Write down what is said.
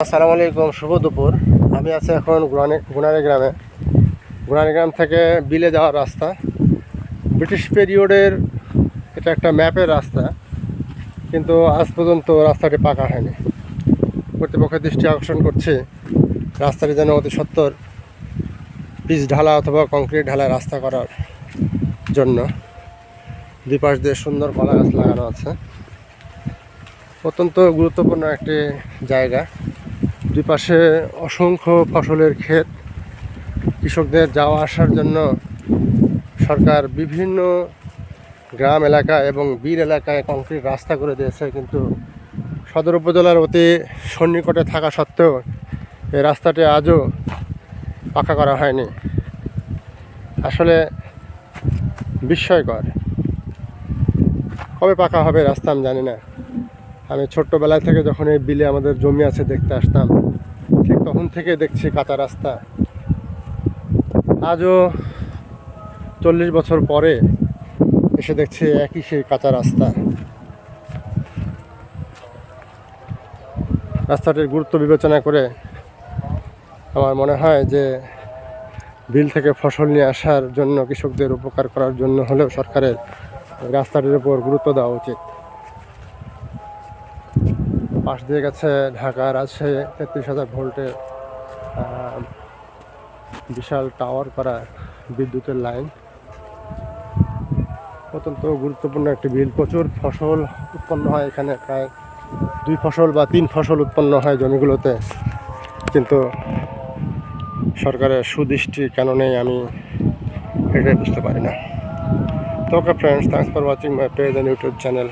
আসসালামু আলাইকুম, শুভ দুপুর। আমি আছি এখন গুনারি গ্রামে। গুনারি গ্রাম থেকে বিলে যাওয়ার রাস্তা। ব্রিটিশ পিরিয়ডের এটা একটা ম্যাপের রাস্তা, কিন্তু আজ পর্যন্ত রাস্তাটি পাকা হয়নি। কর্তৃপক্ষের দৃষ্টি আকর্ষণ করছে রাস্তাটি যেন অতি সত্বর পিচ ঢালা অথবা কংক্রিট ঢালা রাস্তা করার জন্য। দুই পাশ দিয়ে সুন্দর কলা গাছ লাগানো আছে। অত্যন্ত গুরুত্বপূর্ণ একটি জায়গা। দুই পাশে অসংখ্য ফসলের ক্ষেত। কৃষকদের যাওয়া আসার জন্য সরকার বিভিন্ন গ্রাম এলাকা এবং বিল এলাকায় কংক্রিট রাস্তা করে দিয়েছে, কিন্তু সদর উপজেলার অতি সন্নিকটে থাকা সত্ত্বেও এই রাস্তাটি আজও পাকা করা হয়নি। আসলে বিস্ময়কর। কবে পাকা হবে রাস্তা আমি জানি না। আমি ছোট্টবেলা থেকে যখন এই বিলে আমাদের জমি আছে দেখতে আসতাম, ঠিক তখন থেকে দেখছি কাঁচা রাস্তা। আজও 40 বছর পরে এসে দেখছি একই সেই কাঁচা রাস্তা। রাস্তাটির গুরুত্ব বিবেচনা করে আমার মনে হয় যে বিল থেকে ফসল নিয়ে আসার জন্য, কৃষকদের উপকার করার জন্য হলেও সরকারের রাস্তাটির উপর গুরুত্ব দেওয়া উচিত। পাশ দিয়ে গেছে ঢাকা রাজশাহী 33,000 ভোল্টের বিশাল টাওয়ার করা বিদ্যুতের লাইন। অত্যন্ত গুরুত্বপূর্ণ একটি বিল। প্রচুর ফসল উৎপন্ন হয় এখানে, প্রায় 2 ফসল বা 3 ফসল উৎপন্ন হয় জমিগুলোতে, কিন্তু সরকারের সুদৃষ্টি কেন নেই আমি এটাই বুঝতে পারি না। তো okay friends, thanks for watching my page and YouTube channel.